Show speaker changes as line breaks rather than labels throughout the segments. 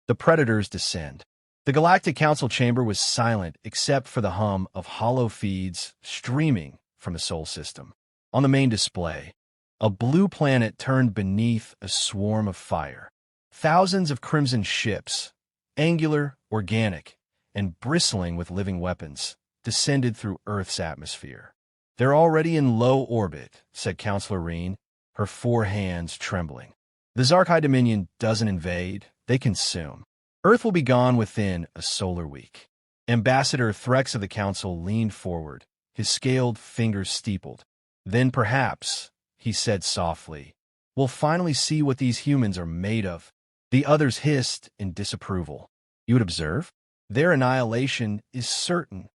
The predators descend. The Galactic Council chamber was silent except for the hum of hollow feeds streaming from the Sol system. On the main display, a blue planet turned beneath a swarm of fire. Thousands of crimson ships, angular, organic, and bristling with living weapons, descended through Earth's atmosphere. "They're already in low orbit," said Counselor Reen, her four hands trembling. "The Zark'hai Dominion doesn't invade, they consume. Earth will be gone within a solar week." Ambassador Threx of the Council leaned forward, his scaled fingers steepled. "Then perhaps," he said softly, "we'll finally see what these humans are made of." The others hissed in disapproval. "You would observe? Their annihilation is certain."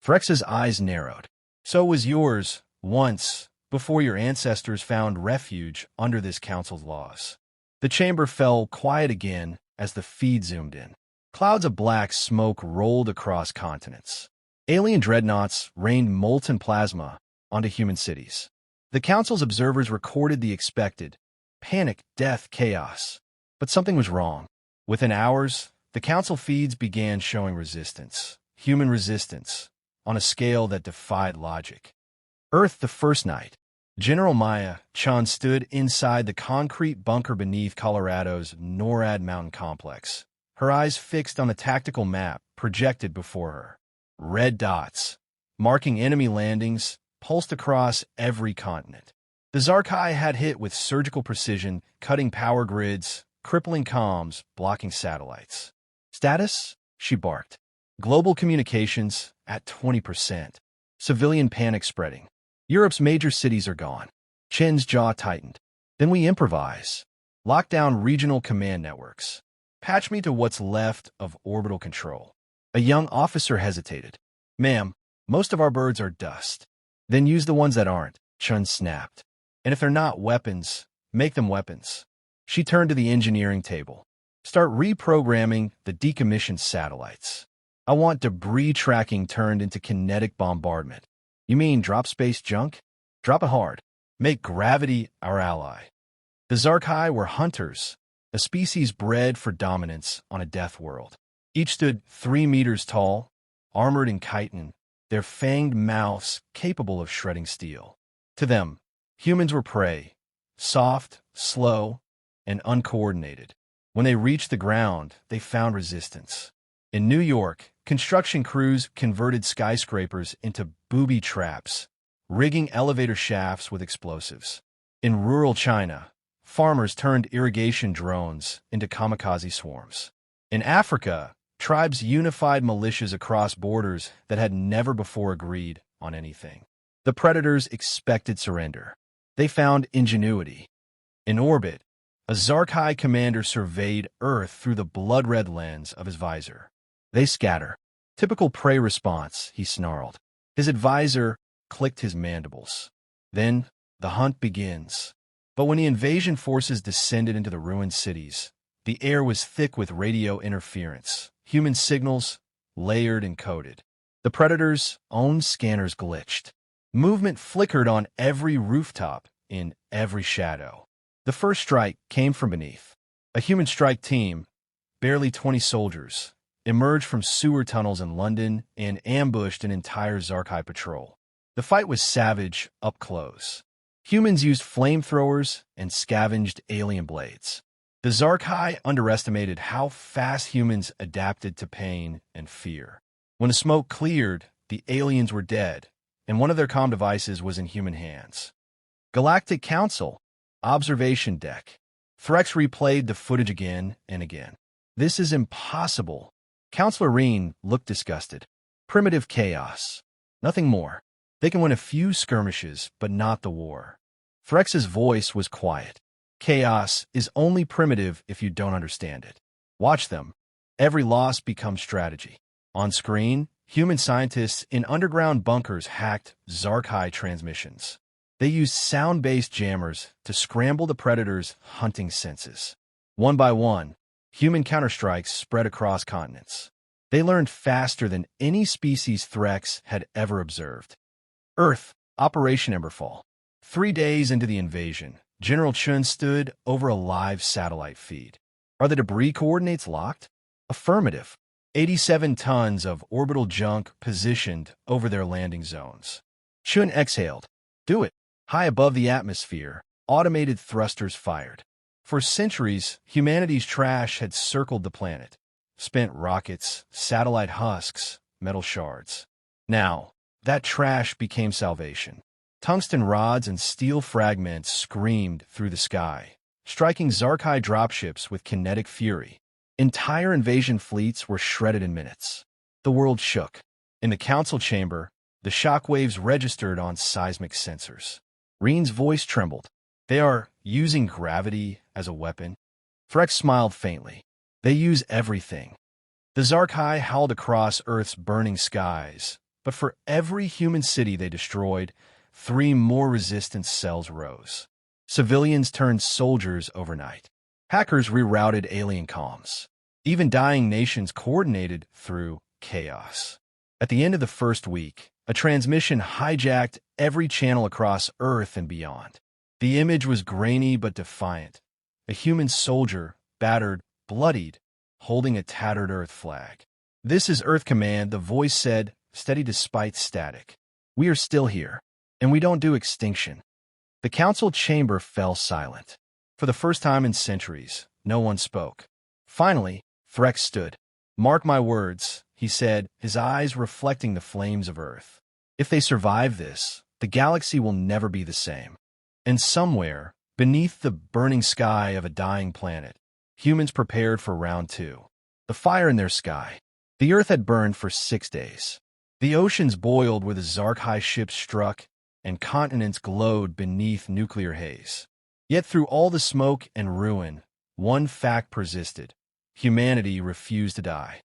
Threx's eyes narrowed. "So was yours, once, before your ancestors found refuge under this council's laws." The chamber fell quiet again as the feed zoomed in. Clouds of black smoke rolled across continents. Alien dreadnoughts rained molten plasma onto human cities. The council's observers recorded the expected: panic, death, chaos. But something was wrong. Within hours, the council feeds began showing resistance, human resistance, on a scale that defied logic. Earth the first night. General Maya Chan stood inside the concrete bunker beneath Colorado's NORAD mountain complex, her eyes fixed on the tactical map projected before her. Red dots, marking enemy landings, pulsed across every continent. The Zark'hai had hit with surgical precision, cutting power grids, crippling comms, blocking satellites. "Status?" she barked. "Global communications at 20%. Civilian panic spreading. Europe's major cities are gone." Chen's jaw tightened. "Then we improvise. Lock down regional command networks. Patch me to what's left of orbital control." A young officer hesitated. "Ma'am, most of our birds are dust." "Then use the ones that aren't," Chun snapped. "And if they're not weapons, make them weapons." She turned to the engineering table. "Start reprogramming the decommissioned satellites. I want debris tracking turned into kinetic bombardment." "You mean drop space junk?" "Drop it hard. Make gravity our ally." The Zark'hai were hunters, a species bred for dominance on a death world. Each stood 3 meters tall, armored in chitin, their fanged mouths capable of shredding steel. To them, humans were prey, soft, slow, and uncoordinated. When they reached the ground, they found resistance. In New York, construction crews converted skyscrapers into booby traps, rigging elevator shafts with explosives. In rural China, farmers turned irrigation drones into kamikaze swarms. In Africa, tribes unified militias across borders that had never before agreed on anything. The predators expected surrender. They found Ingenuity. In orbit, a Zark'hai commander surveyed Earth through the blood-red lens of his visor. "They scatter." "Typical prey response," he snarled. His advisor clicked his mandibles. "Then the hunt begins." But when the invasion forces descended into the ruined cities, the air was thick with radio interference, human signals layered and coded. The predators' own scanners glitched. Movement flickered on every rooftop, in every shadow. The first strike came from beneath. A human strike team, barely 20 soldiers, emerged from sewer tunnels in London and ambushed an entire Zark'hai patrol. The fight was savage, up close. Humans used flamethrowers and scavenged alien blades. The Zark'hai underestimated how fast humans adapted to pain and fear. When the smoke cleared, the aliens were dead, and one of their comm devices was in human hands. Galactic Council, observation deck. Threx replayed the footage again and again. "This is impossible." Counselor Reen looked disgusted. "Primitive chaos. Nothing more. They can win a few skirmishes, but not the war." Threx's voice was quiet. "Chaos is only primitive if you don't understand it. Watch them. Every loss becomes strategy." On screen, human scientists in underground bunkers hacked Zark'hai transmissions. They used sound-based jammers to scramble the predators' hunting senses. One by one, human counterstrikes spread across continents. They learned faster than any species Threx had ever observed. Earth, Operation Emberfall. 3 days into the invasion, General Chun stood over a live satellite feed. Are the debris coordinates locked? Affirmative. 87 tons of orbital junk positioned over their landing zones. Chun exhaled. Do it. High above the atmosphere, automated thrusters fired. For centuries, humanity's trash had circled the planet. Spent rockets, satellite husks, metal shards. Now, that trash became salvation. Tungsten rods and steel fragments screamed through the sky, striking Zark'hai dropships with kinetic fury. Entire invasion fleets were shredded in minutes. The world shook. In the council chamber, the shockwaves registered on seismic sensors. Reen's voice trembled. They are using gravity as a weapon? Threx smiled faintly. They use everything. The Zark'hai howled across Earth's burning skies, but for every human city they destroyed, 3 more resistance cells rose. Civilians turned soldiers overnight. Hackers rerouted alien comms. Even dying nations coordinated through chaos. At the end of the first week, a transmission hijacked every channel across Earth and beyond. The image was grainy but defiant. A human soldier, battered, bloodied, holding a tattered Earth flag. "This is Earth Command," the voice said, steady despite static. "We are still here, and we don't do extinction." The council chamber fell silent. For the first time in centuries, no one spoke. Finally, Threx stood. "Mark my words," he said, his eyes reflecting the flames of Earth. "If they survive this, the galaxy will never be the same." And somewhere, beneath the burning sky of a dying planet, humans prepared for round 2. The fire in their sky. The Earth had burned for 6 days. The oceans boiled where the Zark'hai ships struck, and continents glowed beneath nuclear haze. Yet through all the smoke and ruin, one fact persisted. Humanity refused to die.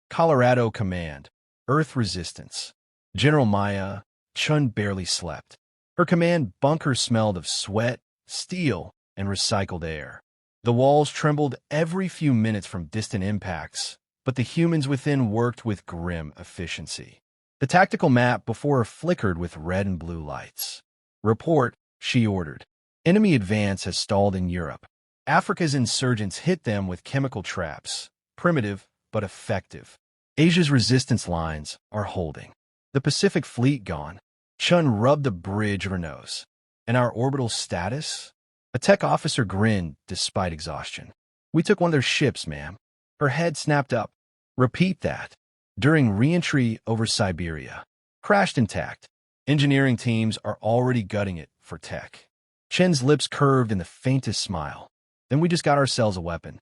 Colorado Command, Earth Resistance. General Maya, Chun barely slept. Her command bunker smelled of sweat, steel, and recycled air. The walls trembled every few minutes from distant impacts, but the humans within worked with grim efficiency. The tactical map before her flickered with red and blue lights. "Report," she ordered. "Enemy advance has stalled in Europe. Africa's insurgents hit them with chemical traps, primitive but effective. Asia's resistance lines are holding. The Pacific Fleet gone." Chun rubbed the bridge of her nose. "And our orbital status?" A tech officer grinned despite exhaustion. "We took one of their ships, ma'am." Her head snapped up. "Repeat that." "During re-entry over Siberia. Crashed intact. Engineering teams are already gutting it for tech." Chen's lips curved in the faintest smile. "Then we just got ourselves a weapon."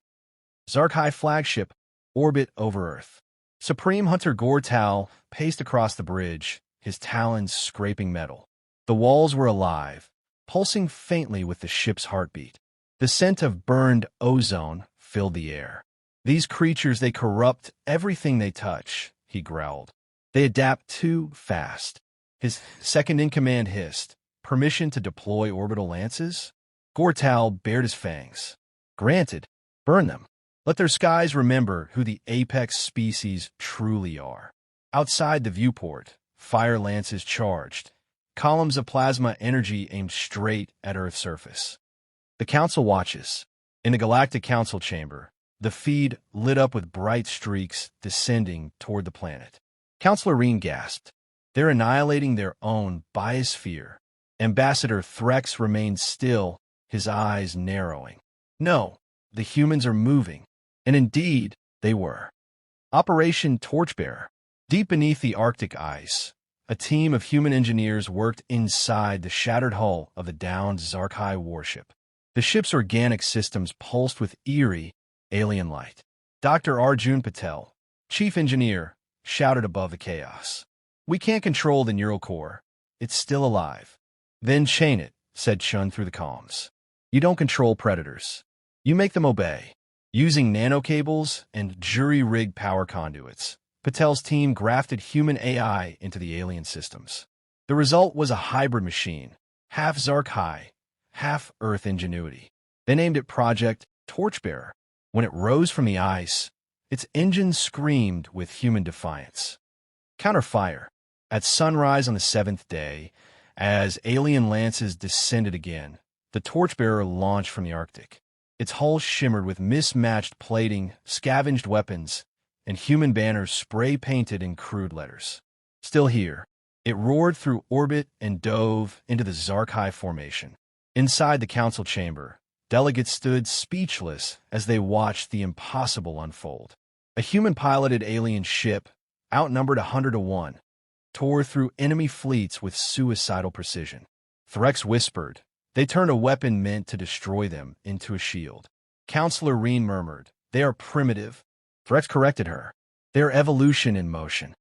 Zark'hai flagship, orbit over Earth. Supreme Hunter Gortal paced across the bridge, his talons scraping metal. The walls were alive, pulsing faintly with the ship's heartbeat. The scent of burned ozone filled the air. "These creatures, they corrupt everything they touch," he growled. "They adapt too fast." His second-in-command hissed. "Permission to deploy orbital lances?" Gortal bared his fangs. "Granted. Burn them. Let their skies remember who the apex species truly are." Outside the viewport, fire lances charged, columns of plasma energy aimed straight at Earth's surface. The Council watches. In the Galactic Council chamber, the feed lit up with bright streaks descending toward the planet. Councilor Reen gasped. "They're annihilating their own biosphere." Ambassador Threx remained still, his eyes narrowing. "No, the humans are moving." And indeed, they were. Operation Torchbearer. Deep beneath the Arctic ice, a team of human engineers worked inside the shattered hull of the downed Zark'hai warship. The ship's organic systems pulsed with eerie, alien light. Dr. Arjun Patel, chief engineer, shouted above the chaos. "We can't control the neural core. It's still alive." "Then chain it," said Chun through the comms. "You don't control predators. You make them obey." Using nanocables and jury-rigged power conduits, Patel's team grafted human AI into the alien systems. The result was a hybrid machine, half Zark'hai, half Earth Ingenuity. They named it Project Torchbearer. When it rose from the ice, its engines screamed with human defiance. Counterfire. At sunrise on the 7th day, as alien lances descended again, the Torchbearer launched from the Arctic. Its hull shimmered with mismatched plating, scavenged weapons, and human banners spray-painted in crude letters. Still here, it roared through orbit and dove into the Zark'hai formation. Inside the council chamber, delegates stood speechless as they watched the impossible unfold. A human-piloted alien ship, outnumbered 100-1, tore through enemy fleets with suicidal precision. Threx whispered. They turned a weapon meant to destroy them into a shield. Counselor Reen murmured, "They are primitive." Threx corrected her. "They are evolution in motion."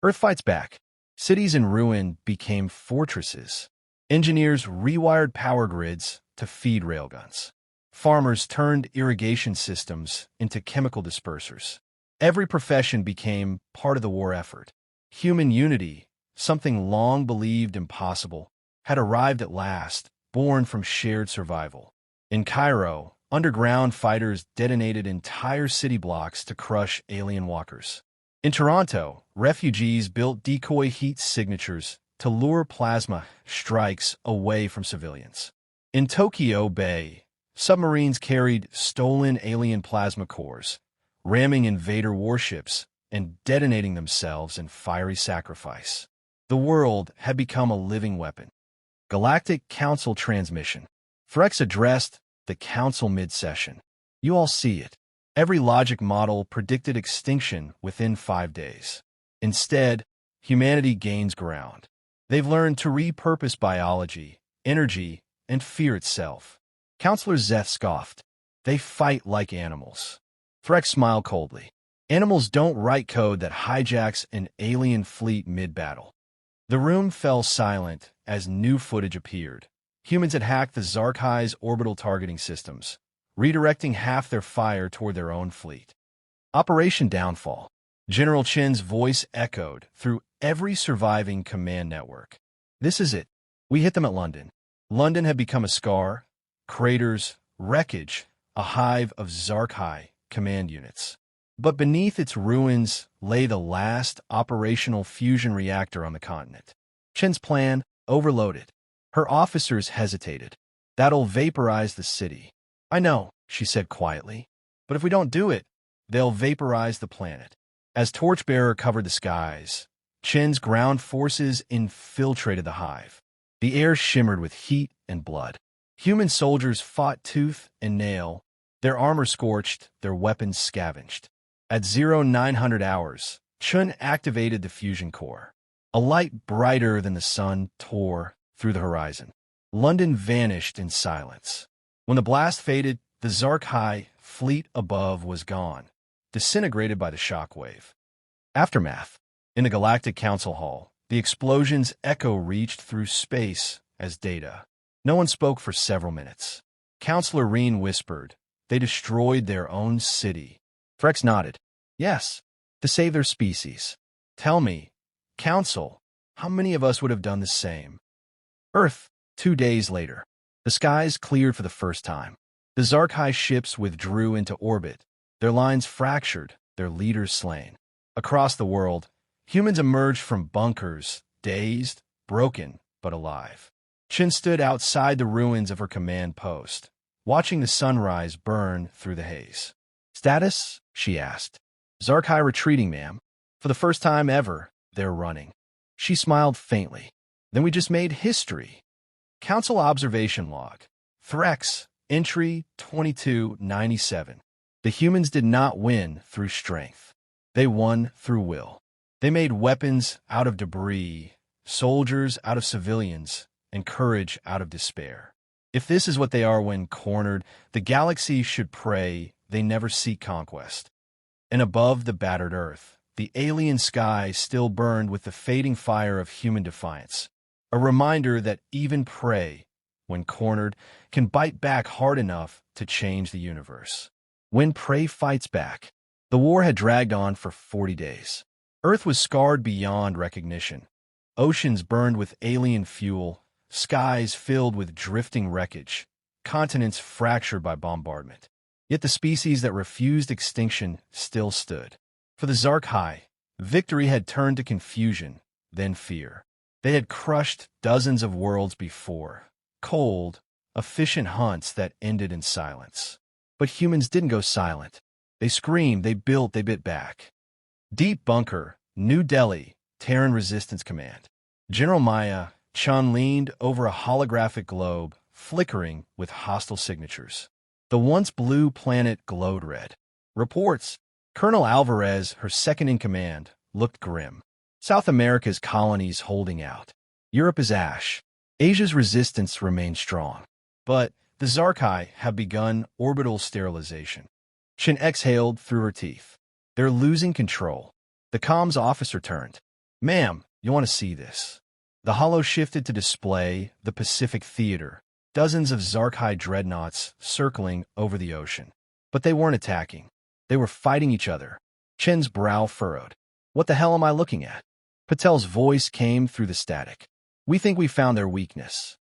Earth fights back. Cities in ruin became fortresses. Engineers rewired power grids to feed railguns. Farmers turned irrigation systems into chemical dispersers. Every profession became part of the war effort. Human unity, something long believed impossible, had arrived at last, born from shared survival. In Cairo, underground fighters detonated entire city blocks to crush alien walkers. In Toronto, refugees built decoy heat signatures to lure plasma strikes away from civilians. In Tokyo Bay, submarines carried stolen alien plasma cores, ramming invader warships and detonating themselves in fiery sacrifice. The world had become a living weapon. Galactic Council transmission. Threx addressed the Council mid-session. "You all see it. Every logic model predicted extinction within 5 days. Instead, humanity gains ground. They've learned to repurpose biology, energy, and fear itself." Counselor Zeth scoffed. "They fight like animals." Threx smiled coldly. "Animals don't write code that hijacks an alien fleet mid-battle." The room fell silent as new footage appeared. Humans had hacked the Zark'hai's orbital targeting systems, redirecting half their fire toward their own fleet. Operation Downfall. General Chen's voice echoed through every surviving command network. "This is it. We hit them at London." London had become a scar, craters, wreckage, a hive of Zark'hai command units. But beneath its ruins lay the last operational fusion reactor on the continent. Chen's plan, overloaded. Her officers hesitated. "That'll vaporize the city." "I know," she said quietly. "But if we don't do it, they'll vaporize the planet." As Torchbearer covered the skies, Chen's ground forces infiltrated the hive. The air shimmered with heat and blood. Human soldiers fought tooth and nail, their armor scorched, their weapons scavenged. At 0900 hours, Chen activated the fusion core. A light brighter than the sun tore through the horizon. London vanished in silence. When the blast faded, the Zark'hai fleet above was gone, disintegrated by the shockwave. Aftermath. In the Galactic Council Hall, the explosion's echo reached through space as data. No one spoke for several minutes. Counselor Reen whispered, "They destroyed their own city." Threx nodded. "Yes, to save their species." "Tell me, Council, how many of us would have done the same?" Earth, 2 days later. The skies cleared for the first time. The Zark'hai ships withdrew into orbit, their lines fractured, their leaders slain. Across the world, humans emerged from bunkers, dazed, broken, but alive. Chen stood outside the ruins of her command post, watching the sunrise burn through the haze. "Status?" she asked. "Zark'hai retreating, ma'am. For the first time ever, they're running." She smiled faintly. "Then we just made history." Council Observation Log. Threx, entry 2297. The humans did not win through strength. They won through will. They made weapons out of debris, soldiers out of civilians, and courage out of despair. If this is what they are when cornered, the galaxy should pray they never seek conquest. And above the battered Earth, the alien sky still burned with the fading fire of human defiance, a reminder that even prey, when cornered, can bite back hard enough to change the universe. When prey fights back, the war had dragged on for 40 days. Earth was scarred beyond recognition. Oceans burned with alien fuel, skies filled with drifting wreckage, continents fractured by bombardment. Yet the species that refused extinction still stood. For the Zark'hai, victory had turned to confusion, then fear. They had crushed dozens of worlds before, cold, efficient hunts that ended in silence. But humans didn't go silent. They screamed, they built, they bit back. Deep bunker, New Delhi, Terran Resistance Command. General Maya Chun leaned over a holographic globe, flickering with hostile signatures. The once blue planet glowed red. Reports. Colonel Alvarez, her second-in-command, looked grim. South America's colonies holding out. Europe is ash. Asia's resistance remains strong. But the Zark'hai have begun orbital sterilization. Shin exhaled through her teeth. They're losing control. The comms officer turned. Ma'am, you want to see this? The holo shifted to display the Pacific Theater. Dozens of Zark'hai dreadnoughts circling over the ocean. But they weren't attacking. They were fighting each other. Chen's brow furrowed. What the hell am I looking at? Patel's voice came through the static. We think we found their weakness.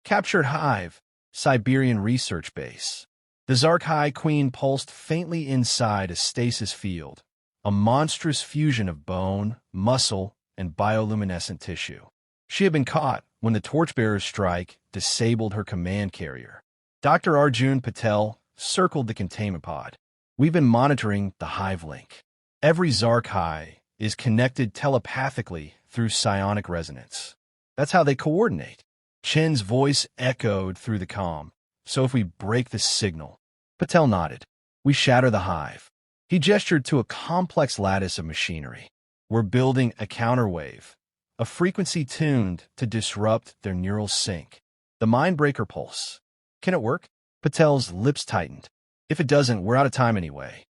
Captured Hive, Siberian research base. The Zark'hai Queen pulsed faintly inside a stasis field, a monstrous fusion of bone, muscle, and bioluminescent tissue. She had been caught when the Torchbearer's strike disabled her command carrier. Dr. Arjun Patel circled the containment pod. We've been monitoring the Hive link. Every Zark'hai is connected telepathically through psionic resonance. That's how they coordinate. Chen's voice echoed through the comm. So if we break the signal... Patel nodded. We shatter the Hive. He gestured to a complex lattice of machinery. We're building a counterwave, a frequency tuned to disrupt their neural sync. The Mindbreaker pulse. Can it work? Patel's lips tightened. If it doesn't, we're out of time anyway.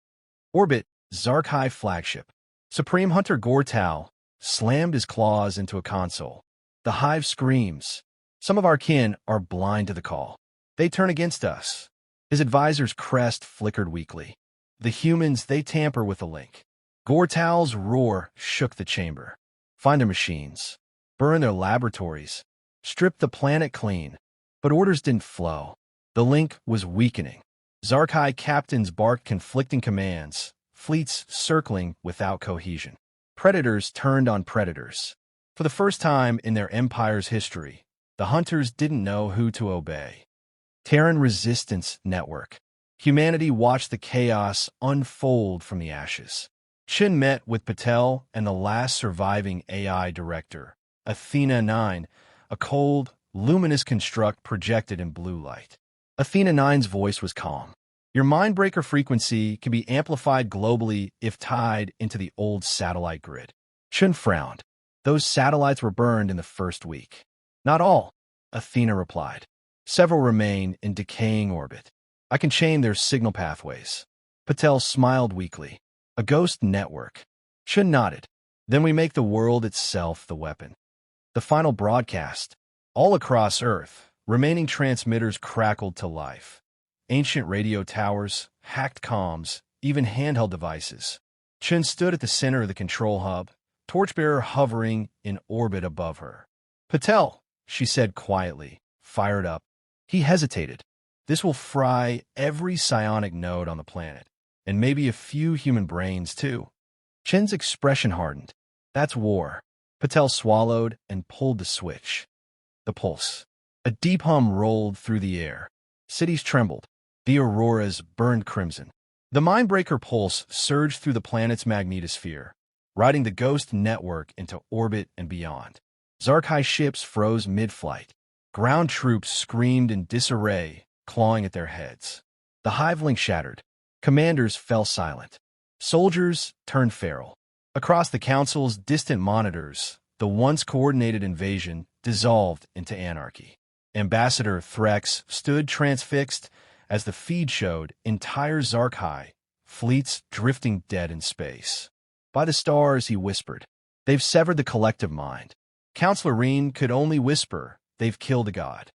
Orbit, Zark'hai flagship. Supreme Hunter Gortal slammed his claws into a console. The Hive screams. Some of our kin are blind to the call. They turn against us. His advisor's crest flickered weakly. The humans, they tamper with the link. Gortal's roar shook the chamber. Find their machines. Burn their laboratories. Strip the planet clean. But orders didn't flow. The link was weakening. Zark'hai captains barked conflicting commands, fleets circling without cohesion. Predators turned on predators. For the first time in their empire's history, the hunters didn't know who to obey. Terran Resistance Network. Humanity watched the chaos unfold from the ashes. Chin met with Patel and the last surviving AI director, Athena 9, a cold, luminous construct projected in blue light. Athena 9's voice was calm. Your Mindbreaker frequency can be amplified globally if tied into the old satellite grid. Chin frowned. Those satellites were burned in the first week. Not all, Athena replied. Several remain in decaying orbit. I can chain their signal pathways. Patel smiled weakly. A ghost network. Chin nodded. Then we make the world itself the weapon. The final broadcast. All across Earth, remaining transmitters crackled to life. Ancient radio towers, hacked comms, even handheld devices. Chin stood at the center of the control hub, Torchbearer hovering in orbit above her. Patel, she said quietly, fired up. He hesitated. This will fry every psionic node on the planet, and maybe a few human brains, too. Chin's expression hardened. That's war. Patel swallowed and pulled the switch. The pulse. A deep hum rolled through the air. Cities trembled. The auroras burned crimson. The Mindbreaker pulse surged through the planet's magnetosphere, riding the ghost network into orbit and beyond. Zark'hai ships froze mid-flight. Ground troops screamed in disarray, clawing at their heads. The Hive link shattered. Commanders fell silent. Soldiers turned feral. Across the Council's distant monitors, the once coordinated invasion dissolved into anarchy. Ambassador Threx stood transfixed as the feed showed entire Zark'hai, fleets drifting dead in space. By the stars, he whispered, they've severed the collective mind. Counselor Reen could only whisper, they've killed a god.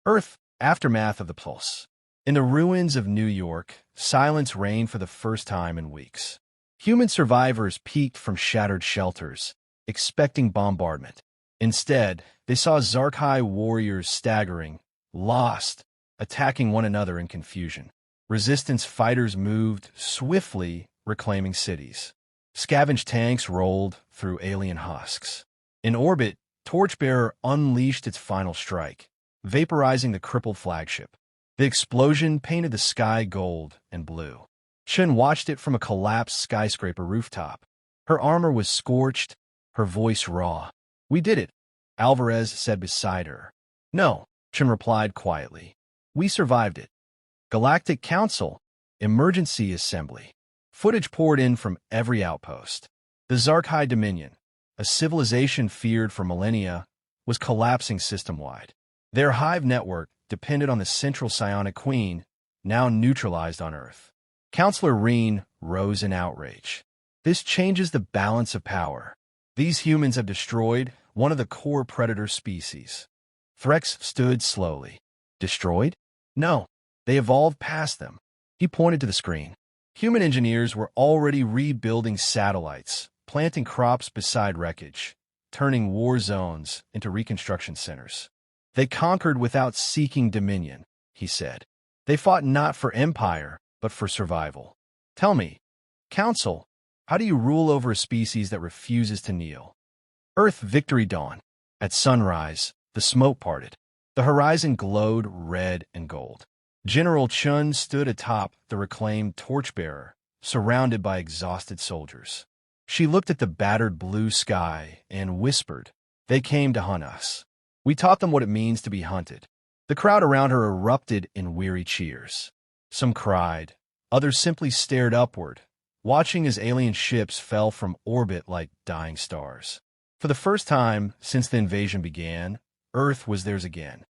Earth, aftermath of the pulse. In the ruins of New York, silence reigned for the first time in weeks. Human survivors peeked from shattered shelters, expecting bombardment. Instead, they saw Zark'hai warriors staggering, lost, attacking one another in confusion. Resistance fighters moved swiftly, reclaiming cities. Scavenged tanks rolled through alien husks. In orbit, Torchbearer unleashed its final strike, vaporizing the crippled flagship. The explosion painted the sky gold and blue. Chen watched it from a collapsed skyscraper rooftop. Her armor was scorched, her voice raw. "We did it," Alvarez said beside her. "No," Chen replied quietly. "We survived it." Galactic Council, emergency assembly. Footage poured in from every outpost. The Zark'hai Dominion, a civilization feared for millennia, was collapsing system-wide. Their hive network depended on the central psionic queen, now neutralized on Earth. Counselor Reen rose in outrage. "This changes the balance of power. These humans have destroyed one of the core predator species." Threx stood slowly. "Destroyed? No, they evolved past them." He pointed to the screen. Human engineers were already rebuilding satellites, planting crops beside wreckage, turning war zones into reconstruction centers. "They conquered without seeking dominion," he said. "They fought not for empire, but for survival. Tell me, Council, how do you rule over a species that refuses to kneel?" Earth victory dawned. At sunrise, the smoke parted. The horizon glowed red and gold. General Chun stood atop the reclaimed torchbearer, surrounded by exhausted soldiers. She looked at the battered blue sky and whispered, "They came to hunt us. We taught them what it means to be hunted." The crowd around her erupted in weary cheers. Some cried, others simply stared upward, watching as alien ships fell from orbit like dying stars. For the first time since the invasion began, Earth was theirs again.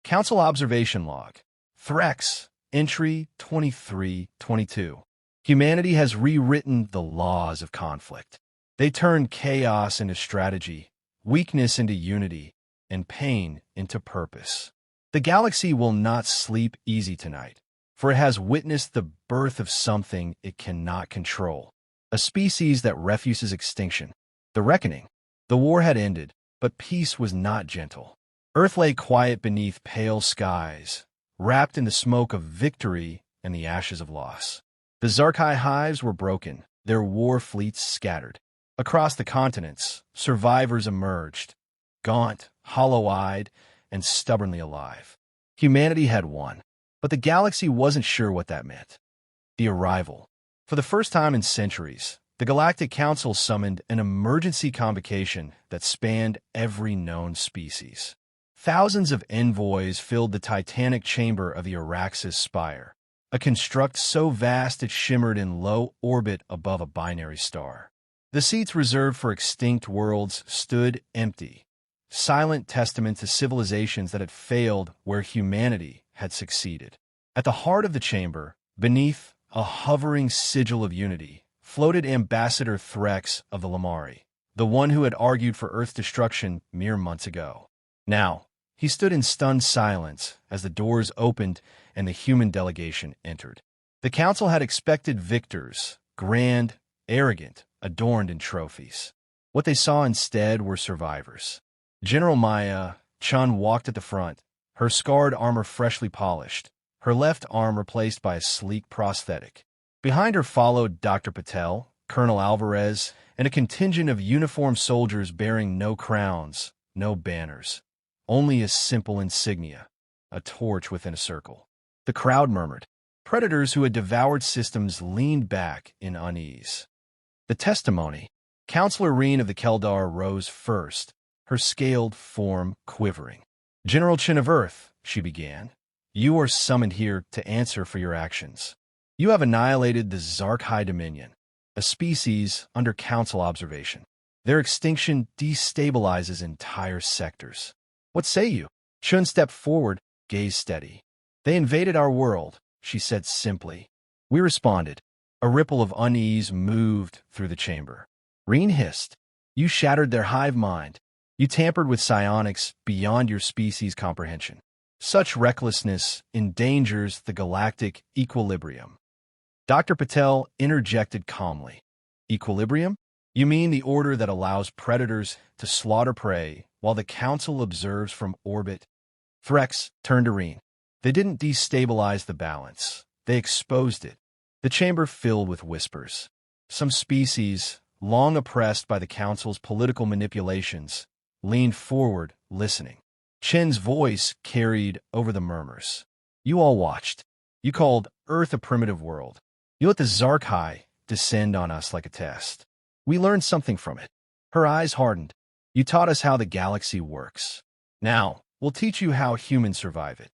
Council Observation Log. Threx, Entry 2322. Humanity has rewritten the laws of conflict. They turned chaos into strategy, weakness into unity, and pain into purpose. The galaxy will not sleep easy tonight, for it has witnessed the birth of something it cannot control, a species that refuses extinction. The reckoning. The war had ended, but peace was not gentle. Earth lay quiet beneath pale skies, wrapped in the smoke of victory and the ashes of loss. The Zark'hai hives were broken, their war fleets scattered. Across the continents, survivors emerged, gaunt, hollow-eyed, and stubbornly alive. Humanity had won, but the galaxy wasn't sure what that meant. The arrival. For the first time in centuries, the Galactic Council summoned an emergency convocation that spanned every known species. Thousands of envoys filled the titanic chamber of the Araxis Spire, a construct so vast it shimmered in low orbit above a binary star. The seats reserved for extinct worlds stood empty, silent testament to civilizations that had failed where humanity had succeeded. At the heart of the chamber, beneath a hovering sigil of unity, floated Ambassador Threx of the Lamari, the one who had argued for Earth's destruction mere months ago. Now, he stood in stunned silence as the doors opened and the human delegation entered. The council had expected victors, grand, arrogant, adorned in trophies. What they saw instead were survivors. General Maya Chun walked at the front, her scarred armor freshly polished, her left arm replaced by a sleek prosthetic. Behind her followed Dr. Patel, Colonel Alvarez, and a contingent of uniformed soldiers bearing no crowns, no banners, only a simple insignia, a torch within a circle. The crowd murmured. Predators who had devoured systems leaned back in unease. The testimony. Counselor Reen of the Keldar rose first, her scaled form quivering. "General Chin of Earth," she began, "you are summoned here to answer for your actions. You have annihilated the Zark'hai Dominion, a species under council observation. Their extinction destabilizes entire sectors. What say you?" Chun stepped forward, gaze steady. "They invaded our world," she said simply. We responded. A ripple of unease moved through the chamber. Reen hissed. "You shattered their hive mind. You tampered with psionics beyond your species' comprehension. Such recklessness endangers the galactic equilibrium." Dr. Patel interjected calmly. "Equilibrium? You mean the order that allows predators to slaughter prey while the council observes from orbit?" Threx turned to Reen. "They didn't destabilize the balance. They exposed it." The chamber filled with whispers. Some species, long oppressed by the council's political manipulations, leaned forward, listening. Chen's voice carried over the murmurs. You all watched. You called Earth a primitive world. You let the Zark'hai descend on us like a test. We learned something from it. Her eyes hardened. You taught us how the galaxy works. Now, we'll teach you how humans survive it.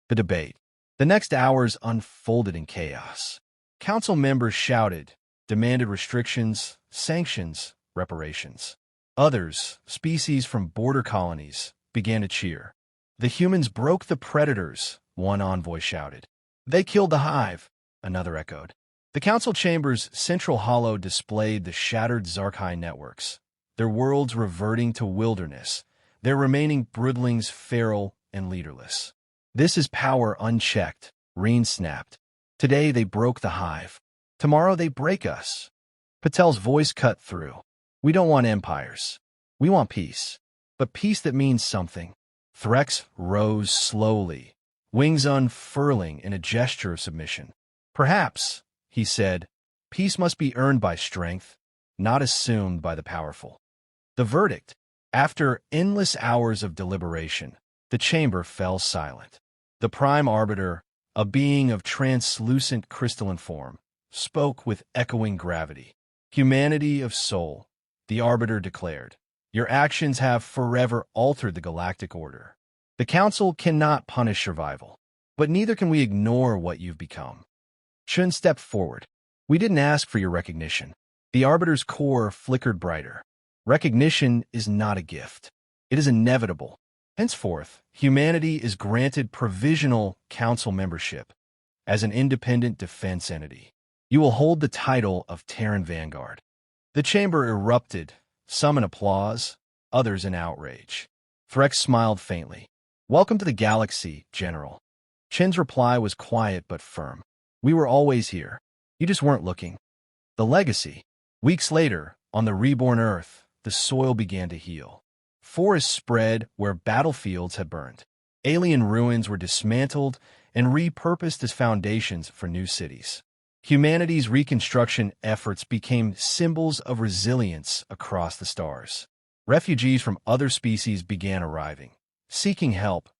The debate. The next hours unfolded in chaos. Council members shouted, demanded restrictions, sanctions, reparations. Others, species from border colonies, began to cheer. The humans broke the predators, one envoy shouted. They killed the hive, another echoed. The council chamber's central hollow displayed the shattered Zark'hai networks, their worlds reverting to wilderness, their remaining broodlings feral and leaderless. This is power unchecked, Reen snapped. Today they broke the hive. Tomorrow they break us. Patel's voice cut through. We don't want empires. We want peace. But peace that means something. Threx rose slowly, wings unfurling in a gesture of submission. Perhaps, he said, peace must be earned by strength, not assumed by the powerful. The verdict. After endless hours of deliberation, the chamber fell silent. The prime arbiter, a being of translucent crystalline form, spoke with echoing gravity. Humanity of soul, the arbiter declared. Your actions have forever altered the galactic order. The council cannot punish survival, but neither can we ignore what you've become. Chun stepped forward. We didn't ask for your recognition. The arbiter's core flickered brighter. Recognition is not a gift. It is inevitable. Henceforth, humanity is granted provisional council membership as an independent defense entity. You will hold the title of Terran Vanguard. The chamber erupted, some in applause, others in outrage. Threx smiled faintly. Welcome to the galaxy, General. Chin's reply was quiet but firm. We were always here. You just weren't looking. The legacy. Weeks later, on the reborn Earth, the soil began to heal. Forests spread where battlefields had burned. Alien ruins were dismantled and repurposed as foundations for new cities. Humanity's reconstruction efforts became symbols of resilience across the stars. Refugees from other species began arriving, seeking help.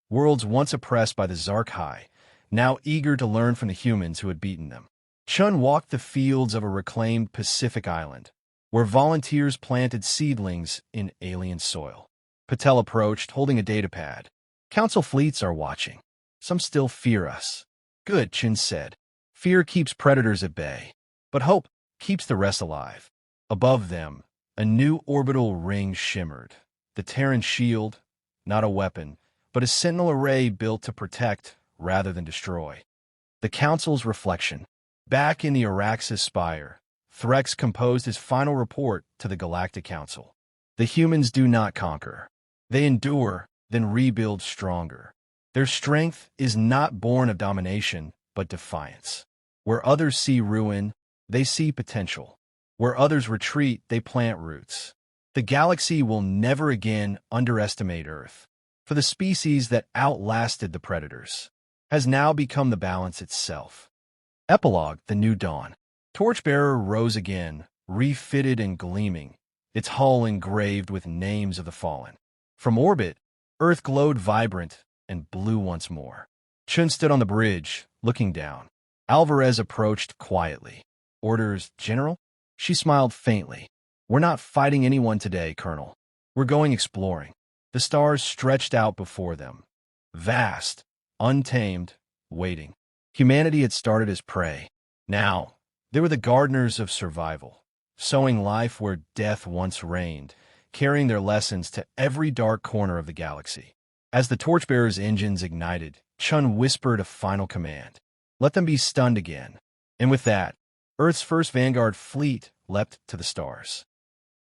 Worlds once oppressed by the Zark'hai, now eager to learn from the humans who had beaten them. Chun walked the fields of a reclaimed Pacific island, where volunteers planted seedlings in alien soil. Patel approached, holding a datapad. Council fleets are watching. Some still fear us. Good, Chin said. Fear keeps predators at bay, but hope keeps the rest alive. Above them, a new orbital ring shimmered. The Terran shield, not a weapon, but a sentinel array built to protect rather than destroy. The Council's reflection. Back in the Araxis Spire, Threx composed his final report to the Galactic Council. The humans do not conquer. They endure, then rebuild stronger. Their strength is not born of domination, but defiance. Where others see ruin, they see potential. Where others retreat, they plant roots. The galaxy will never again underestimate Earth, for the species that outlasted the predators has now become the balance itself. Epilogue: The New Dawn. Torchbearer rose again, refitted and gleaming, its hull engraved with names of the fallen. From orbit, Earth glowed vibrant and blue once more. Chun stood on the bridge, looking down. Alvarez approached quietly. Orders, General? She smiled faintly. We're not fighting anyone today, Colonel. We're going exploring. The stars stretched out before them. Vast, untamed, waiting. Humanity had started as prey. Now, they were the gardeners of survival, sowing life where death once reigned, carrying their lessons to every dark corner of the galaxy. As the Torchbearer's engines ignited, Chun whispered a final command. Let them be stunned again. And with that, Earth's first Vanguard fleet leapt to the stars.